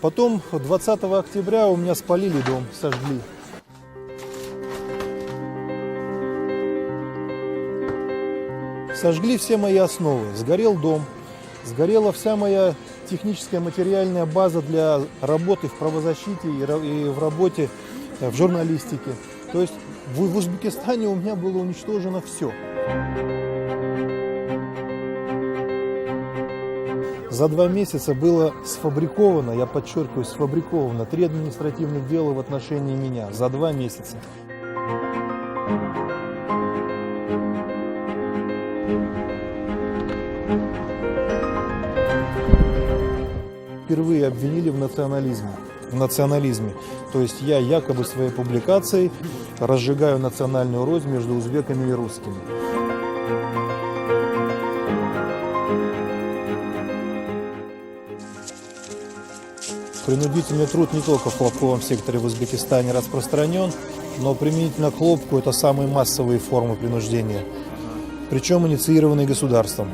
Потом 20 октября у меня спалили дом, сожгли. Сожгли все мои основы, сгорел дом, сгорела вся моя техническая материальная база для работы в правозащите и в работе в журналистике. То есть в Узбекистане у меня было уничтожено все. За 2 месяца было сфабриковано, я подчеркиваю, сфабриковано 3 административных дела в отношении меня. За 2 месяца. Впервые обвинили в национализме. То есть я якобы своей публикацией разжигаю национальную рознь между узбеками и русскими. Принудительный труд не только в хлопковом секторе в Узбекистане распространен, но применительно к хлопку это самые массовые формы принуждения, причем инициированные государством.